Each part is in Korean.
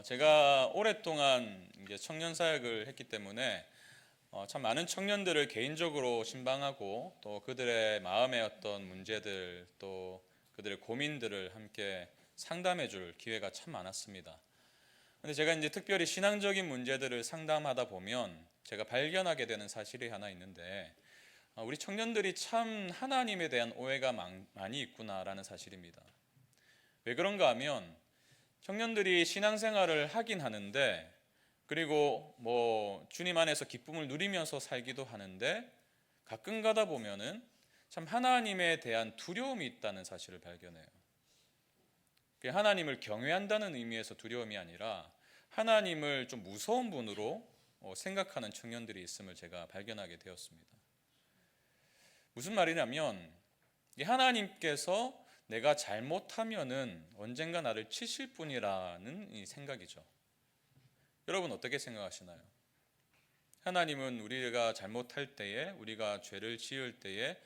제가 오랫동안 이제 청년 사역을 했기 때문에 참 많은 청년들을 개인적으로 신방하고 또 그들의 마음의 어떤 문제들 또 그들의 고민들을 함께 상담해 줄 기회가 참 많았습니다. 근데 제가 이제 특별히 신앙적인 문제들을 상담하다 보면 제가 발견하게 되는 사실이 하나 있는데 우리 청년들이 참 하나님에 대한 오해가 많이 있구나라는 사실입니다. 왜 그런가 하면 청년들이 신앙생활을 하긴 하는데 그리고 뭐 주님 안에서 기쁨을 누리면서 살기도 하는데 가끔 가다 보면은 참 하나님에 대한 두려움이 있다는 사실을 발견해요. 하나님을 경외한다는 의미에서 두려움이 아니라 하나님을 좀 무서운 분으로 생각하는 청년들이 있음을 제가 발견하게 되었습니다. 무슨 말이냐면 하나님께서 내가 잘못하면은 언젠가 나를 치실 뿐이라는 이 생각이죠. 여러분 어떻게 생각하시나요? 하나님은 우리가 잘못할 때에 우리가 죄를 지을 때에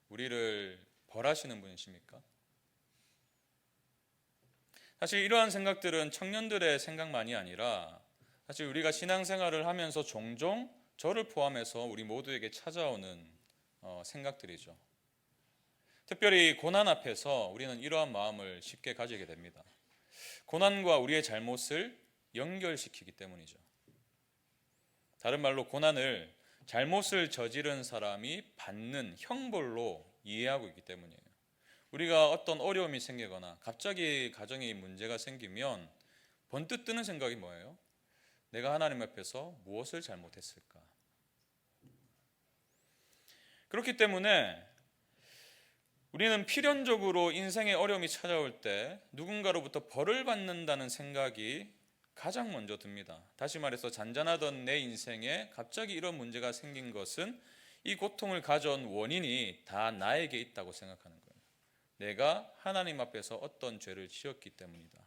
우리를 벌하시는 분이십니까? 사실 이러한 생각들은 청년들의 생각만이 아니라 사실 우리가 신앙생활을 하면서 종종 저를 포함해서 우리 모두에게 찾아오는 생각들이죠. 특별히 고난 앞에서 우리는 이러한 마음을 쉽게 가지게 됩니다. 고난과 우리의 잘못을 연결시키기 때문이죠. 다른 말로 고난을 잘못을 저지른 사람이 받는 형벌로 이해하고 있기 때문이에요. 우리가 어떤 어려움이 생기거나 갑자기 가정에 문제가 생기면 번뜩 드는 생각이 뭐예요? 내가 하나님 앞에서 무엇을 잘못했을까? 그렇기 때문에 우리는 필연적으로 인생의 어려움이 찾아올 때 누군가로부터 벌을 받는다는 생각이 가장 먼저 듭니다. 다시 말해서 잔잔하던 내 인생에 갑자기 이런 문제가 생긴 것은 이 고통을 가져온 원인이 다 나에게 있다고 생각하는 거예요. 내가 하나님 앞에서 어떤 죄를 지었기 때문이다.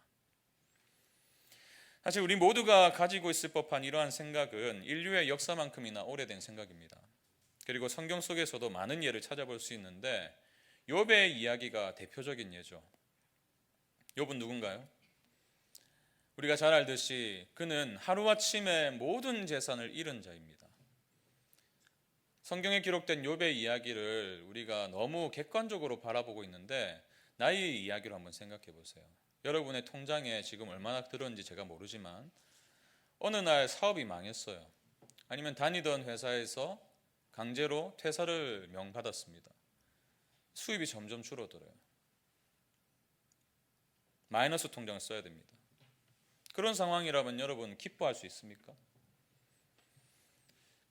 사실 우리 모두가 가지고 있을 법한 이러한 생각은 인류의 역사만큼이나 오래된 생각입니다. 그리고 성경 속에서도 많은 예를 찾아볼 수 있는데 욥의 이야기가 대표적인 예죠. 욥은 누군가요? 우리가 잘 알듯이 그는 하루아침에 모든 재산을 잃은 자입니다. 성경에 기록된 욥의 이야기를 우리가 너무 객관적으로 바라보고 있는데 나의 이야기로 한번 생각해 보세요. 여러분의 통장에 지금 얼마나 들었는지 제가 모르지만 어느 날 사업이 망했어요. 아니면 다니던 회사에서 강제로 퇴사를 명받았습니다. 수입이 점점 줄어들어요. 마이너스 통장을 써야 됩니다. 그런 상황이라면 여러분 기뻐할 수 있습니까?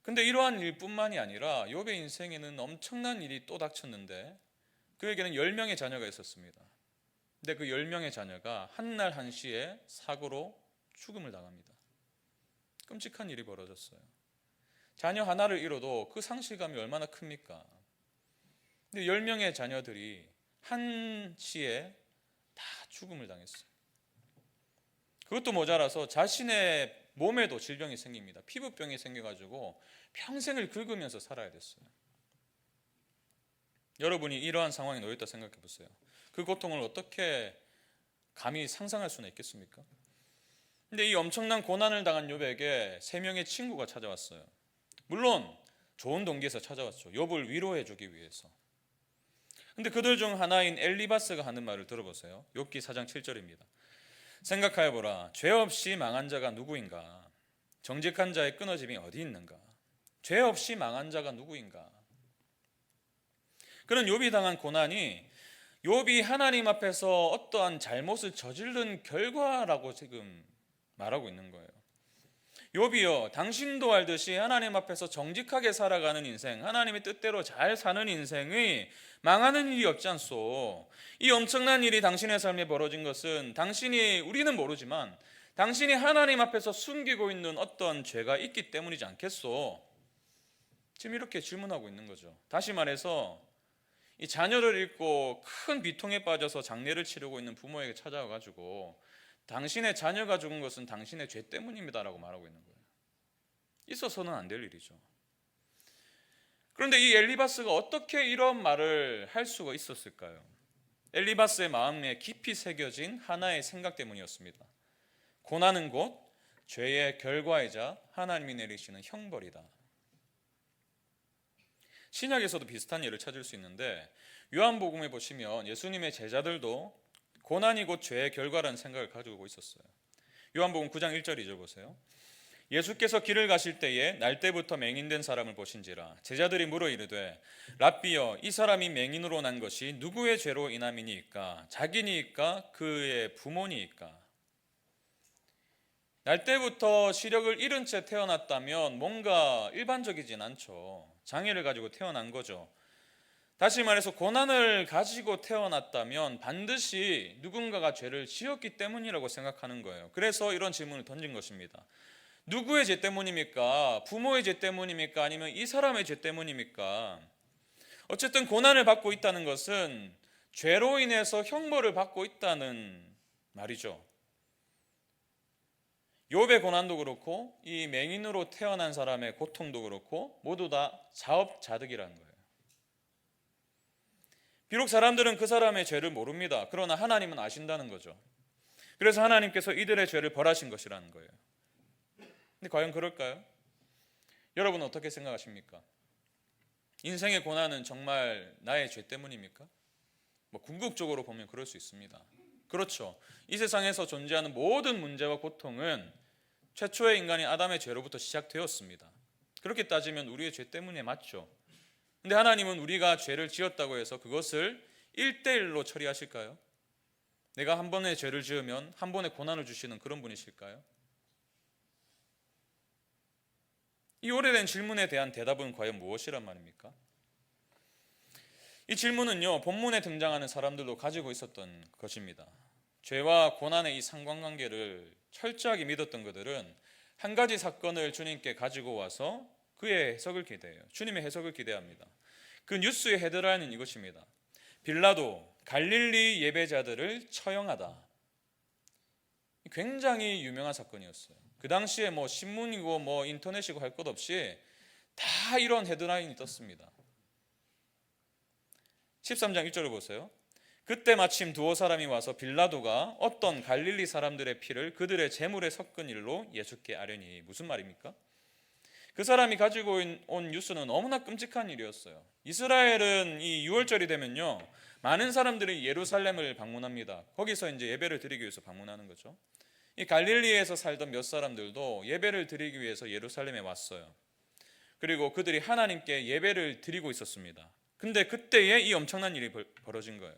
근데 이러한 일뿐만이 아니라 욥의 인생에는 엄청난 일이 또 닥쳤는데 그에게는 10명의 자녀가 있었습니다. 근데 그 10명의 자녀가 한날 한시에 사고로 죽음을 당합니다. 끔찍한 일이 벌어졌어요. 자녀 하나를 잃어도 그 상실감이 얼마나 큽니까? 근데 10명의 자녀들이 한시에 다 죽음을 당했어요. 그것도 모자라서 자신의 몸에도 질병이 생깁니다. 피부병이 생겨가지고 평생을 긁으면서 살아야 됐어요. 여러분이 이러한 상황에 놓였다 생각해 보세요. 그 고통을 어떻게 감히 상상할 수는 있겠습니까? 근데 이 엄청난 고난을 당한 욥에게 3명의 친구가 찾아왔어요. 물론 좋은 동기에서 찾아왔죠. 욥을 위로해 주기 위해서. 근데 그들 중 하나인 엘리바스가 하는 말을 들어보세요. 욥기 4장 7절입니다. 생각하여 보라. 죄 없이 망한 자가 누구인가? 정직한 자의 끊어짐이 어디 있는가? 죄 없이 망한 자가 누구인가? 그런 욥이 당한 고난이 욥이 하나님 앞에서 어떠한 잘못을 저지른 결과라고 지금 말하고 있는 거예요. 욥이여, 당신도 알듯이 하나님 앞에서 정직하게 살아가는 인생, 하나님의 뜻대로 잘 사는 인생의 망하는 일이 없지 않소. 이 엄청난 일이 당신의 삶에 벌어진 것은 우리는 모르지만 당신이 하나님 앞에서 숨기고 있는 어떤 죄가 있기 때문이지 않겠소? 지금 이렇게 질문하고 있는 거죠. 다시 말해서 이 자녀를 잃고 큰 비통에 빠져서 장례를 치르고 있는 부모에게 찾아와가지고 당신의 자녀가 죽은 것은 당신의 죄 때문입니다라고 말하고 있는 거예요. 있어서는 안 될 일이죠. 그런데 이 엘리바스가 어떻게 이런 말을 할 수가 있었을까요? 엘리바스의 마음에 깊이 새겨진 하나의 생각 때문이었습니다. 고난은 곧 죄의 결과이자 하나님이 내리시는 형벌이다. 신약에서도 비슷한 예를 찾을 수 있는데 요한복음에 보시면 예수님의 제자들도 고난이 곧 죄의 결과라는 생각을 가지고 있었어요. 요한복음 9장 1절 2절 보세요. 예수께서 길을 가실 때에 날 때부터 맹인된 사람을 보신지라 제자들이 물어 이르되 랍비여 이 사람이 맹인으로 난 것이 누구의 죄로 인함이니이까 자기니이까 그의 부모니이까. 날 때부터 시력을 잃은 채 태어났다면 뭔가 일반적이진 않죠. 장애를 가지고 태어난 거죠. 다시 말해서 고난을 가지고 태어났다면 반드시 누군가가 죄를 지었기 때문이라고 생각하는 거예요. 그래서 이런 질문을 던진 것입니다. 누구의 죄 때문입니까? 부모의 죄 때문입니까? 아니면 이 사람의 죄 때문입니까? 어쨌든 고난을 받고 있다는 것은 죄로 인해서 형벌을 받고 있다는 말이죠. 욥의 고난도 그렇고 이 맹인으로 태어난 사람의 고통도 그렇고 모두 다 자업자득이라는 거예요. 비록 사람들은 그 사람의 죄를 모릅니다. 그러나 하나님은 아신다는 거죠. 그래서 하나님께서 이들의 죄를 벌하신 것이라는 거예요. 근데 과연 그럴까요? 여러분은 어떻게 생각하십니까? 인생의 고난은 정말 나의 죄 때문입니까? 궁극적으로 보면 그럴 수 있습니다. 그렇죠. 이 세상에서 존재하는 모든 문제와 고통은 최초의 인간인 아담의 죄로부터 시작되었습니다. 그렇게 따지면 우리의 죄 때문에 맞죠. 근데 하나님은 우리가 죄를 지었다고 해서 그것을 1대1로 처리하실까요? 내가 한 번의 죄를 지으면 한 번의 고난을 주시는 그런 분이실까요? 이 오래된 질문에 대한 대답은 과연 무엇이란 말입니까? 이 질문은요, 본문에 등장하는 사람들도 가지고 있었던 것입니다. 죄와 고난의 이 상관관계를 철저하게 믿었던 그들은 한 가지 사건을 주님께 가지고 와서 그의 해석을 기대해요. 주님의 해석을 기대합니다. 그 뉴스의 헤드라인은 이것입니다. 빌라도 갈릴리 예배자들을 처형하다. 굉장히 유명한 사건이었어요. 그 당시에 신문이고 인터넷이고 할 것 없이 다 이런 헤드라인이 떴습니다. 13장 1절을 보세요. 그때 마침 두어 사람이 와서 빌라도가 어떤 갈릴리 사람들의 피를 그들의 제물에 섞은 일로 예수께 아뢰니. 무슨 말입니까? 그 사람이 가지고 온 뉴스는 너무나 끔찍한 일이었어요. 이스라엘은 이 6월절이 되면요, 많은 사람들이 예루살렘을 방문합니다. 거기서 이제 예배를 드리기 위해서 방문하는 거죠. 이 갈릴리에서 살던 몇 사람들도 예배를 드리기 위해서 예루살렘에 왔어요. 그리고 그들이 하나님께 예배를 드리고 있었습니다. 근데 그때에 이 엄청난 일이 벌어진 거예요.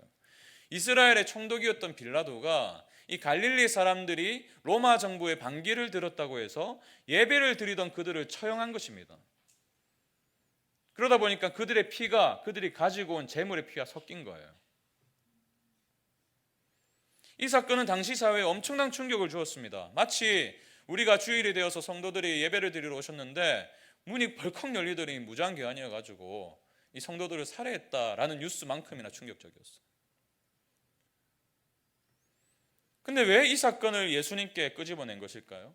이스라엘의 총독이었던 빌라도가 이 갈릴리 사람들이 로마 정부의 반기를 들었다고 해서 예배를 드리던 그들을 처형한 것입니다. 그러다 보니까 그들의 피가 그들이 가지고 온 제물의 피가 섞인 거예요. 이 사건은 당시 사회에 엄청난 충격을 주었습니다. 마치 우리가 주일이 되어서 성도들이 예배를 드리러 오셨는데 문이 벌컥 열리더니 무장교환이어가지고 이 성도들을 살해했다라는 뉴스만큼이나 충격적이었어요. 근데 왜 이 사건을 예수님께 끄집어낸 것일까요?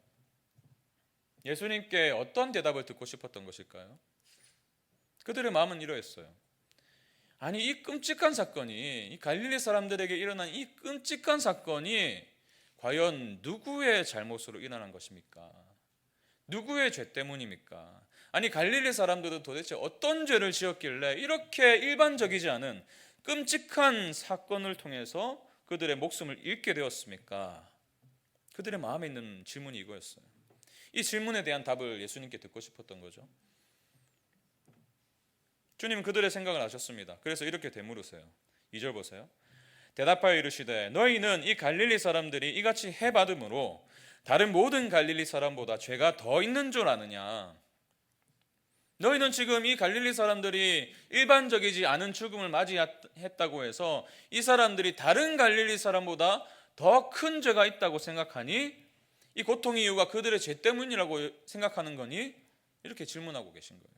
예수님께 어떤 대답을 듣고 싶었던 것일까요? 그들의 마음은 이러했어요. 아니, 이 끔찍한 사건이, 이 갈릴리 사람들에게 일어난 이 끔찍한 사건이 과연 누구의 잘못으로 일어난 것입니까? 누구의 죄 때문입니까? 아니, 갈릴리 사람들은 도대체 어떤 죄를 지었길래 이렇게 일반적이지 않은 끔찍한 사건을 통해서 그들의 목숨을 잃게 되었습니까? 그들의 마음에 있는 질문이 이거였어요. 이 질문에 대한 답을 예수님께 듣고 싶었던 거죠. 주님은 그들의 생각을 아셨습니다. 그래서 이렇게 되물으세요. 2절 보세요. 대답하여 이르시되 너희는 이 갈릴리 사람들이 이같이 해받음으로 다른 모든 갈릴리 사람보다 죄가 더 있는 줄 아느냐? 너희는 지금 이 갈릴리 사람들이 일반적이지 않은 죽음을 맞이했다고 해서 이 사람들이 다른 갈릴리 사람보다 더 큰 죄가 있다고 생각하니? 이 고통의 이유가 그들의 죄 때문이라고 생각하는 거니? 이렇게 질문하고 계신 거예요.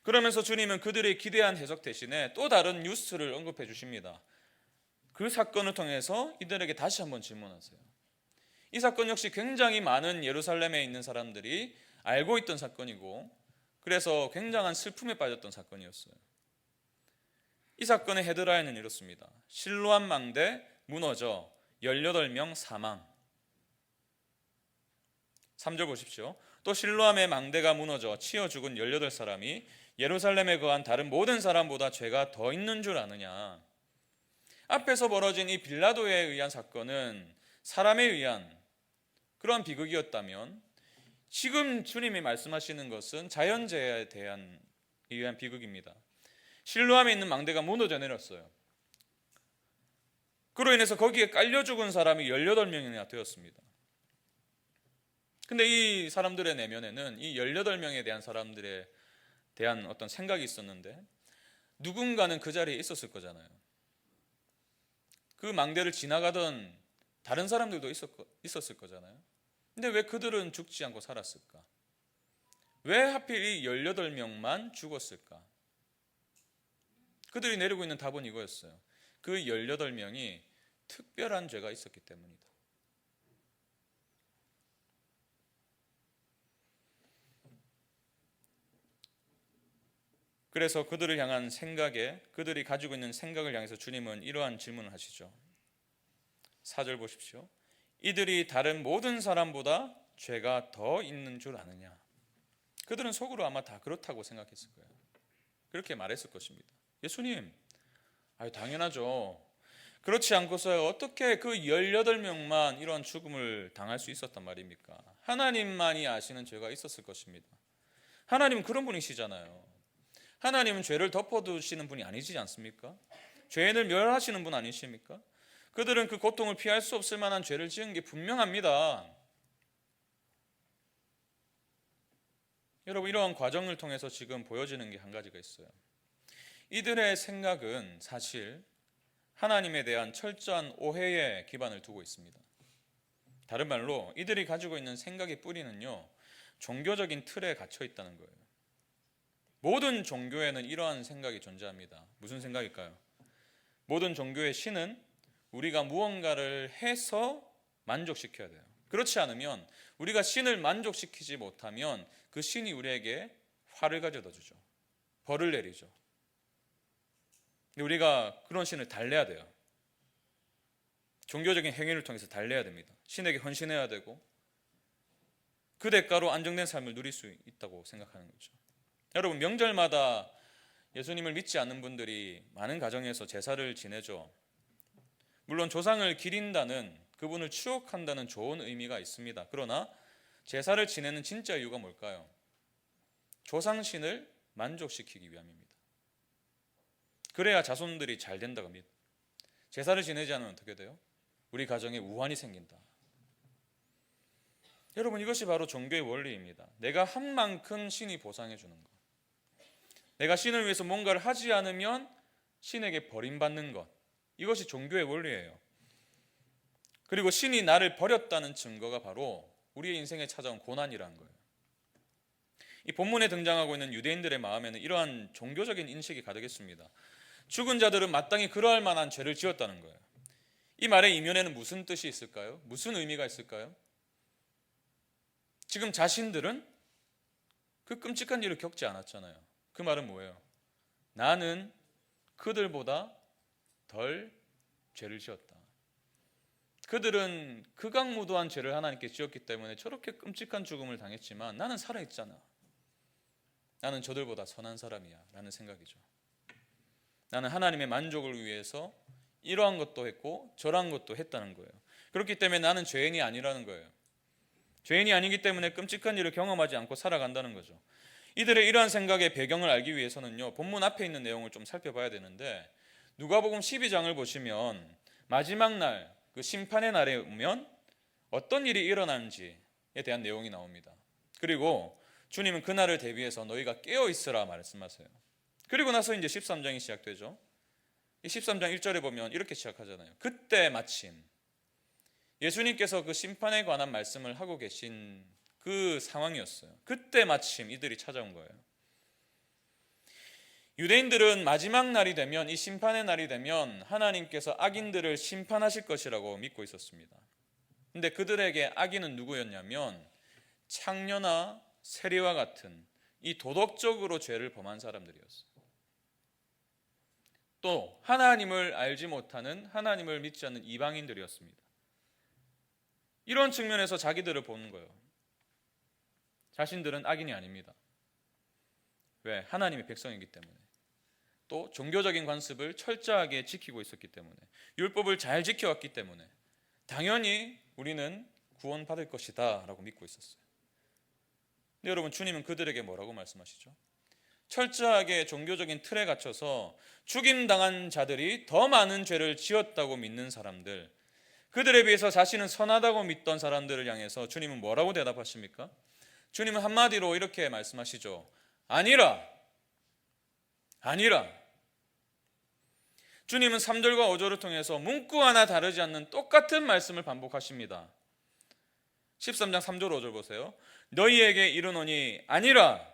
그러면서 주님은 그들의 기대한 해석 대신에 또 다른 뉴스를 언급해 주십니다. 그 사건을 통해서 이들에게 다시 한번 질문하세요. 이 사건 역시 굉장히 많은 예루살렘에 있는 사람들이 알고 있던 사건이고 그래서 굉장한 슬픔에 빠졌던 사건이었어요. 이 사건의 헤드라인은 이렇습니다. 실로암 망대 무너져 18명 사망. 3절 보십시오. 또 실로암의 망대가 무너져 치여 죽은 18사람이 예루살렘에 거한 다른 모든 사람보다 죄가 더 있는 줄 아느냐. 앞에서 벌어진 이 빌라도에 의한 사건은 사람에 의한 그러한 비극이었다면, 지금 주님이 말씀하시는 것은 자연재해에 의한 비극입니다. 실로암에 있는 망대가 무너져 내렸어요. 그로 인해서 거기에 깔려 죽은 사람이 18명이나 되었습니다. 근데 이 사람들의 내면에는 이 18명에 대한 사람들에 대한 어떤 생각이 있었는데, 누군가는 그 자리에 있었을 거잖아요. 그 망대를 지나가던 다른 사람들도 있었을 거잖아요. 근데 왜 그들은 죽지 않고 살았을까? 왜 하필 이 18명만 죽었을까? 그들이 내리고 있는 답은 이거였어요. 그 18명이 특별한 죄가 있었기 때문이다. 그래서 그들을 향한 생각에, 그들이 가지고 있는 생각을 향해서 주님은 이러한 질문을 하시죠. 4절 보십시오. 이들이 다른 모든 사람보다 죄가 더 있는 줄 아느냐. 그들은 속으로 아마 다 그렇다고 생각했을 거예요. 그렇게 말했을 것입니다. 예수님, 당연하죠. 그렇지 않고서 어떻게 그 18명만 이런 죽음을 당할 수 있었단 말입니까? 하나님만이 아시는 죄가 있었을 것입니다. 하나님은 그런 분이시잖아요. 하나님은 죄를 덮어두시는 분이 아니지 않습니까? 죄인을 멸하시는 분 아니십니까? 그들은 그 고통을 피할 수 없을 만한 죄를 지은 게 분명합니다. 여러분, 이러한 과정을 통해서 지금 보여지는 게 한 가지가 있어요. 이들의 생각은 사실 하나님에 대한 철저한 오해에 기반을 두고 있습니다. 다른 말로 이들이 가지고 있는 생각의 뿌리는요, 종교적인 틀에 갇혀 있다는 거예요. 모든 종교에는 이러한 생각이 존재합니다. 무슨 생각일까요? 모든 종교의 신은 우리가 무언가를 해서 만족시켜야 돼요. 그렇지 않으면, 우리가 신을 만족시키지 못하면 그 신이 우리에게 화를 가져다 주죠. 벌을 내리죠. 우리가 그런 신을 달래야 돼요. 종교적인 행위를 통해서 달래야 됩니다. 신에게 헌신해야 되고, 그 대가로 안정된 삶을 누릴 수 있다고 생각하는 거죠. 여러분, 명절마다 예수님을 믿지 않는 분들이 많은 가정에서 제사를 지내죠. 물론 조상을 기린다는, 그분을 추억한다는 좋은 의미가 있습니다. 그러나 제사를 지내는 진짜 이유가 뭘까요? 조상신을 만족시키기 위함입니다. 그래야 자손들이 잘 된다고 합니다. 제사를 지내지 않으면 어떻게 돼요? 우리 가정에 우환이 생긴다. 여러분, 이것이 바로 종교의 원리입니다. 내가 한 만큼 신이 보상해 주는 것. 내가 신을 위해서 뭔가를 하지 않으면 신에게 버림받는 것. 이것이 종교의 원리예요. 그리고 신이 나를 버렸다는 증거가 바로 우리의 인생에 찾아온 고난이라는 거예요. 이 본문에 등장하고 있는 유대인들의 마음에는 이러한 종교적인 인식이 가득했습니다. 죽은 자들은 마땅히 그러할 만한 죄를 지었다는 거예요. 이 말의 이면에는 무슨 뜻이 있을까요? 무슨 의미가 있을까요? 지금 자신들은 그 끔찍한 일을 겪지 않았잖아요. 그 말은 뭐예요? 나는 그들보다 덜 죄를 지었다. 그들은 극악무도한 죄를 하나님께 지었기 때문에 저렇게 끔찍한 죽음을 당했지만 나는 살아있잖아. 나는 저들보다 선한 사람이야 라는 생각이죠. 나는 하나님의 만족을 위해서 이러한 것도 했고 저러한 것도 했다는 거예요. 그렇기 때문에 나는 죄인이 아니라는 거예요. 죄인이 아니기 때문에 끔찍한 일을 경험하지 않고 살아간다는 거죠. 이들의 이러한 생각의 배경을 알기 위해서는요, 본문 앞에 있는 내용을 좀 살펴봐야 되는데, 누가복음 12장을 보시면 마지막 날, 그 심판의 날에 오면 어떤 일이 일어나는지에 대한 내용이 나옵니다. 그리고 주님은 그날을 대비해서 너희가 깨어 있으라 말씀하세요. 그리고 나서 이제 13장이 시작되죠. 이 13장 1절에 보면 이렇게 시작하잖아요. 그때 마침, 예수님께서 그 심판에 관한 말씀을 하고 계신 그 상황이었어요. 그때 마침 이들이 찾아온 거예요. 유대인들은 마지막 날이 되면, 이 심판의 날이 되면 하나님께서 악인들을 심판하실 것이라고 믿고 있었습니다. 근데 그들에게 악인은 누구였냐면 창녀나 세리와 같은 이 도덕적으로 죄를 범한 사람들이었어요. 또 하나님을 알지 못하는, 하나님을 믿지 않는 이방인들이었습니다. 이런 측면에서 자기들을 보는 거예요. 자신들은 악인이 아닙니다. 왜? 하나님의 백성이기 때문에. 또 종교적인 관습을 철저하게 지키고 있었기 때문에, 율법을 잘 지켜왔기 때문에 당연히 우리는 구원받을 것이다 라고 믿고 있었어요. 근데 여러분, 주님은 그들에게 뭐라고 말씀하시죠? 철저하게 종교적인 틀에 갇혀서 죽임당한 자들이 더 많은 죄를 지었다고 믿는 사람들, 그들에 비해서 자신은 선하다고 믿던 사람들을 향해서 주님은 뭐라고 대답하십니까? 주님은 한마디로 이렇게 말씀하시죠. 아니라. 주님은 3절과 5절을 통해서 문구 하나 다르지 않는 똑같은 말씀을 반복하십니다. 13장 3절 5절 보세요. 너희에게 이르노니 아니라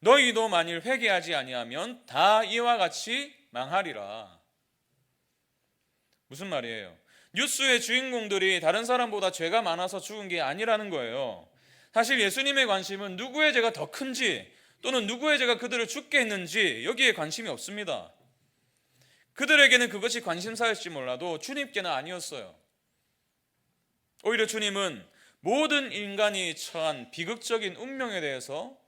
너희도 만일 회개하지 아니하면 다 이와 같이 망하리라. 무슨 말이에요? 뉴스의 주인공들이 다른 사람보다 죄가 많아서 죽은 게 아니라는 거예요. 사실 예수님의 관심은 누구의 죄가 더 큰지, 또는 누구의 죄가 그들을 죽게 했는지 여기에 관심이 없습니다. 그들에게는 그것이 관심사일지 몰라도 주님께는 아니었어요. 오히려 주님은 모든 인간이 처한 비극적인 운명에 대해서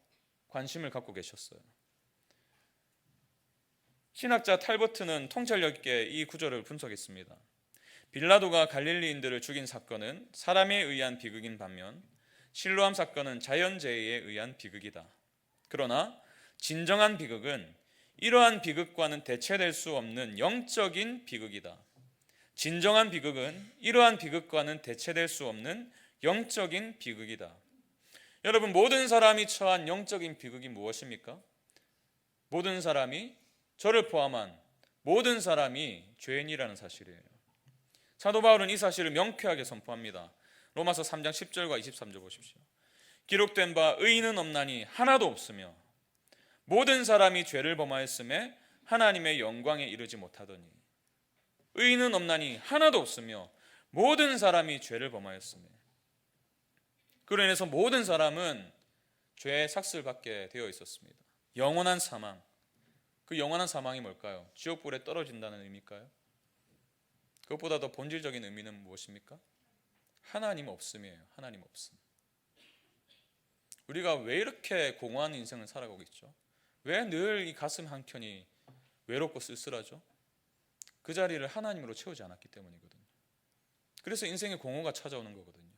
관심을 갖고 계셨어요. 신학자 탈버트는 통찰력 있게 이 구절을 분석했습니다. 빌라도가 갈릴리인들을 죽인 사건은 사람에 의한 비극인 반면 실로암 사건은 자연재해에 의한 비극이다. 그러나 진정한 비극은 이러한 비극과는 대체될 수 없는 영적인 비극이다. 진정한 비극은 이러한 비극과는 대체될 수 없는 영적인 비극이다. 여러분, 모든 사람이 처한 영적인 비극이 무엇입니까? 모든 사람이, 저를 포함한 모든 사람이 죄인이라는 사실이에요. 사도 바울은 이 사실을 명쾌하게 선포합니다. 로마서 3장 10절과 23절 보십시오. 기록된 바 의인은 없나니 하나도 없으며 모든 사람이 죄를 범하였음에 하나님의 영광에 이르지 못하더니. 의인은 없나니 하나도 없으며 모든 사람이 죄를 범하였음에. 그로 인해서 모든 사람은 죄의 삭슬받게 되어 있었습니다. 영원한 사망. 그 영원한 사망이 뭘까요? 지옥불에 떨어진다는 의미일까요? 그것보다 더 본질적인 의미는 무엇입니까? 하나님 없음이에요. 하나님 없음. 우리가 왜 이렇게 공허한 인생을 살아가고 있죠? 왜 늘 이 가슴 한켠이 외롭고 쓸쓸하죠? 그 자리를 하나님으로 채우지 않았기 때문이거든요. 그래서 인생의 공허가 찾아오는 거거든요.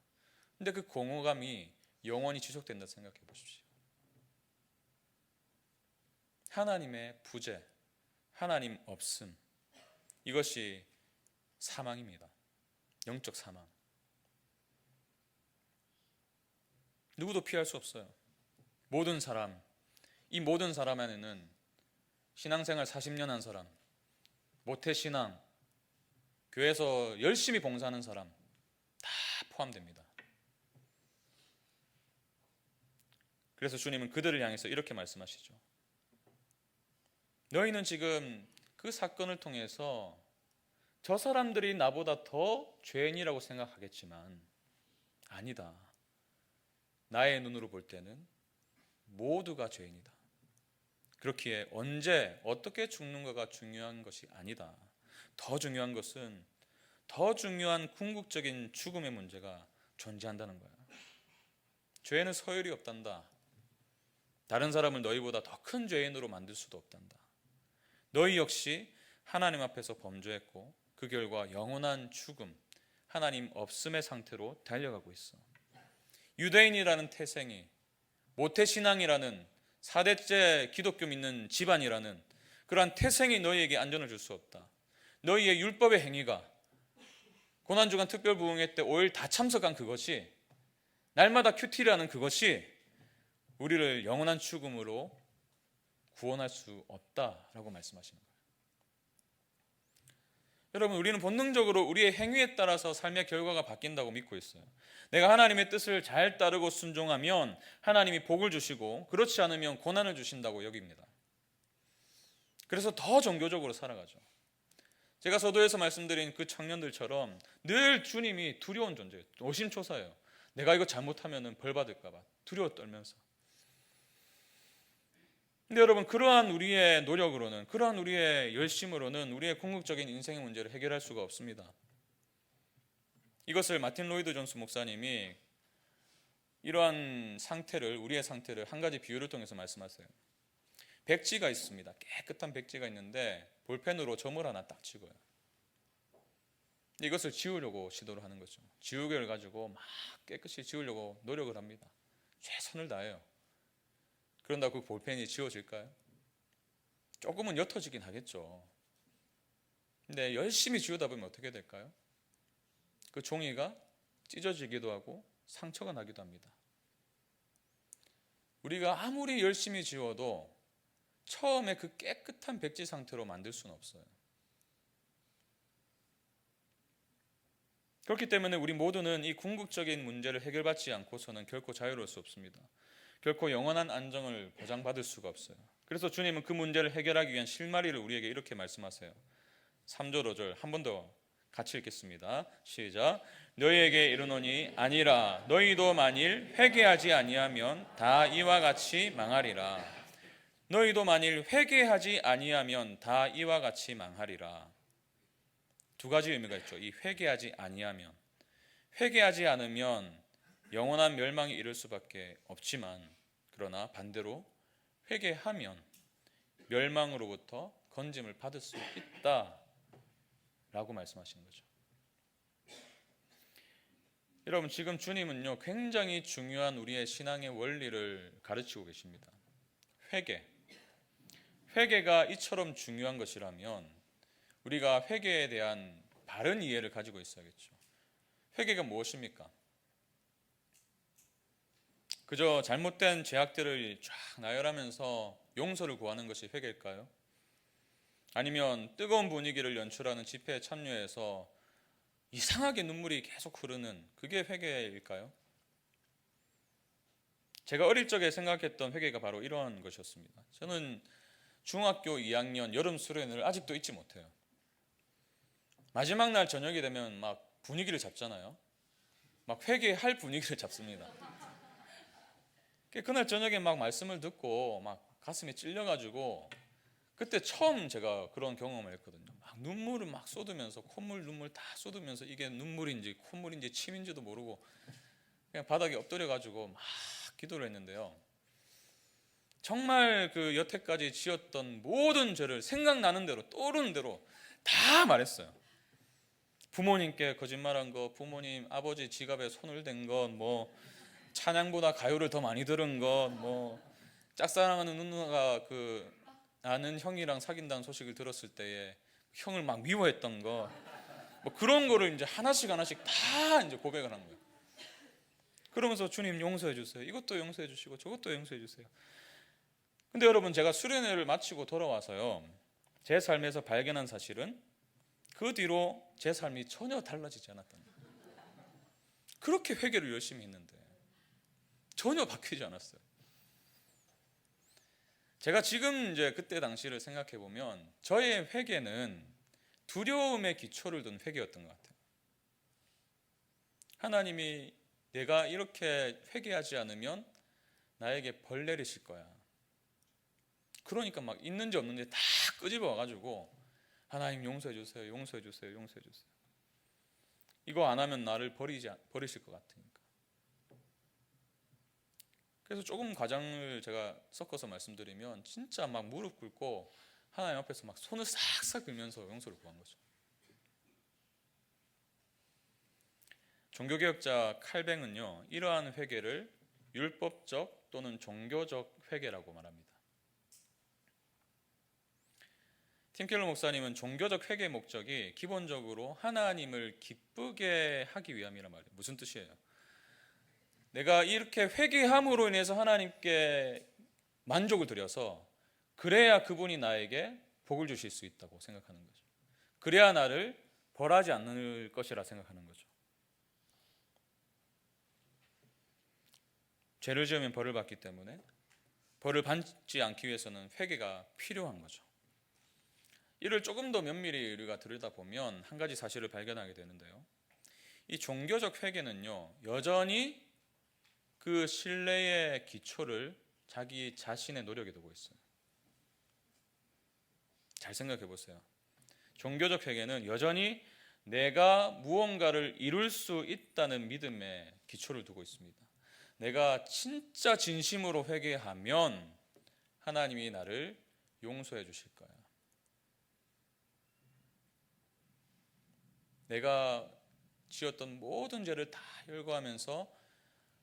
근데 그 공허감이 영원히 지속된다 생각해 보십시오. 하나님의 부재, 하나님 없음, 이것이 사망입니다. 영적 사망. 누구도 피할 수 없어요. 모든 사람, 이 모든 사람 안에는 신앙생활 40년 한 사람, 모태신앙, 교회에서 열심히 봉사하는 사람 다 포함됩니다. 그래서 주님은 그들을 향해서 이렇게 말씀하시죠. 너희는 지금 그 사건을 통해서 저 사람들이 나보다 더 죄인이라고 생각하겠지만 아니다. 나의 눈으로 볼 때는 모두가 죄인이다. 그렇기에 언제 어떻게 죽는가가 중요한 것이 아니다. 더 중요한 것은 더 중요한 궁극적인 죽음의 문제가 존재한다는 거야. 죄에는 서열이 없단다. 다른 사람을 너희보다 더 큰 죄인으로 만들 수도 없단다. 너희 역시 하나님 앞에서 범죄했고 그 결과 영원한 죽음, 하나님 없음의 상태로 달려가고 있어. 유대인이라는 태생이, 모태신앙이라는 4대째 기독교 믿는 집안이라는 그러한 태생이 너희에게 안전을 줄 수 없다. 너희의 율법의 행위가, 고난주간 특별부흥회 때 5일 다 참석한 그것이, 날마다 큐티를 하는 그것이 우리를 영원한 죽음으로 구원할 수 없다라고 말씀하시는 거예요. 여러분, 우리는 본능적으로 우리의 행위에 따라서 삶의 결과가 바뀐다고 믿고 있어요. 내가 하나님의 뜻을 잘 따르고 순종하면 하나님이 복을 주시고, 그렇지 않으면 고난을 주신다고 여깁니다. 그래서 더 종교적으로 살아가죠. 제가 서두에서 말씀드린 그 청년들처럼 늘 주님이 두려운 존재예요. 노심초사예요. 내가 이거 잘못하면 벌 받을까 봐 두려워 떨면서. 근데 여러분, 그러한 우리의 노력으로는, 그러한 우리의 열심으로는 우리의 궁극적인 인생의 문제를 해결할 수가 없습니다. 이것을 마틴 로이드 존스 목사님이 이러한 상태를, 우리의 상태를 한 가지 비유를 통해서 말씀하세요. 백지가 있습니다. 깨끗한 백지가 있는데 볼펜으로 점을 하나 딱 찍어요. 이것을 지우려고 시도를 하는 거죠. 지우개를 가지고 막 깨끗이 지우려고 노력을 합니다. 최선을 다해요. 그런다고 그 볼펜이 지워질까요? 조금은 옅어지긴 하겠죠. 근데 열심히 지우다 보면 어떻게 될까요? 그 종이가 찢어지기도 하고 상처가 나기도 합니다. 우리가 아무리 열심히 지워도 처음에 그 깨끗한 백지 상태로 만들 수는 없어요. 그렇기 때문에 우리 모두는 이 궁극적인 문제를 해결받지 않고서는 결코 자유로울 수 없습니다. 결코 영원한 안정을 보장받을 수가 없어요. 그래서 주님은 그 문제를 해결하기 위한 실마리를 우리에게 이렇게 말씀하세요. 3절 5절 한 번 더 같이 읽겠습니다. 시작. 너희에게 이르노니 아니라 너희도 만일 회개하지 아니하면 다 이와 같이 망하리라. 너희도 만일 회개하지 아니하면 다 이와 같이 망하리라. 두 가지 의미가 있죠. 이 회개하지 아니하면, 회개하지 않으면 영원한 멸망에 이를 수밖에 없지만, 그러나 반대로 회개하면 멸망으로부터 건짐을 받을 수 있다라고 말씀하시는 거죠. 여러분, 지금 주님은요 굉장히 중요한 우리의 신앙의 원리를 가르치고 계십니다. 회개가 이처럼 중요한 것이라면 우리가 회개에 대한 바른 이해를 가지고 있어야겠죠. 회개가 무엇입니까? 그저 잘못된 죄악들을 쫙 나열하면서 용서를 구하는 것이 회개일까요? 아니면 뜨거운 분위기를 연출하는 집회에 참여해서 이상하게 눈물이 계속 흐르는 그게 회개일까요? 제가 어릴 적에 생각했던 회개가 바로 이런 것이었습니다. 저는 중학교 2학년 여름 수련회를 아직도 잊지 못해요. 마지막 날 저녁이 되면 막 분위기를 잡잖아요. 막 회개할 분위기를 잡습니다. 그날 저녁에 막 말씀을 듣고 막 가슴이 찔려가지고 그때 처음 제가 그런 경험을 했거든요. 막 눈물을 막 쏟으면서 콧물 눈물 다 쏟으면서 이게 눈물인지 콧물인지 침인지도 모르고 그냥 바닥에 엎드려가지고 막 기도를 했는데요. 정말 그 여태까지 지었던 모든 죄를 생각나는 대로 떠오르는 대로 다 말했어요. 부모님께 거짓말한 거, 부모님 아버지 지갑에 손을 댄 것, 뭐 찬양보다 가요를 더 많이 들은 것, 뭐 짝사랑하는 누나가 그 아는 형이랑 사귄다는 소식을 들었을 때에 형을 막 미워했던 거, 뭐 그런 거를 이제 하나씩 다 이제 고백을 한 거예요. 그러면서 주님 용서해 주세요. 이것도 용서해 주시고 저것도 용서해 주세요. 근데 여러분, 제가 수련회를 마치고 돌아와서요, 제 삶에서 발견한 사실은 그 뒤로 제 삶이 전혀 달라지지 않았던 거예요. 그렇게 회개를 열심히 했는데 전혀 바뀌지 않았어요. 제가 지금 이제 그때 당시를 생각해 보면 저의 회개는 두려움의 기초를 둔 회개였던 것 같아요. 하나님이 내가 이렇게 회개하지 않으면 나에게 벌 내리실 거야. 그러니까 막 있는지 없는지 다 끄집어 와가지고 하나님 용서해 주세요, 용서해 주세요, 용서해 주세요. 이거 안 하면 나를 버리실 것 같으니까. 그래서 조금 과장을 제가 섞어서 말씀드리면 진짜 막 무릎 꿇고 하나님 앞에서 막 손을 싹싹 빌면서 용서를 구한 거죠. 종교개혁자 칼뱅은요, 이러한 회개를 율법적 또는 종교적 회개라고 말합니다. 팀 켈러 목사님은 종교적 회개의 목적이 기본적으로 하나님을 기쁘게 하기 위함이란 말이에요. 무슨 뜻이에요? 내가 이렇게 회개함으로 인해서 하나님께 만족을 드려서 그래야 그분이 나에게 복을 주실 수 있다고 생각하는 거죠. 그래야 나를 벌하지 않을 것이라 생각하는 거죠. 죄를 지으면 벌을 받기 때문에 벌을 받지 않기 위해서는 회개가 필요한 거죠. 이를 조금 더 면밀히 우리가 들여다보면 한 가지 사실을 발견하게 되는데요. 이 종교적 회개는요, 여전히 그 신뢰의 기초를 자기 자신의 노력에 두고 있어요. 잘 생각해 보세요. 종교적 회개는 여전히 내가 무언가를 이룰 수 있다는 믿음에 기초를 두고 있습니다. 내가 진짜 진심으로 회개하면 하나님이 나를 용서해 주실 거야. 내가 지었던 모든 죄를 다 열거하면서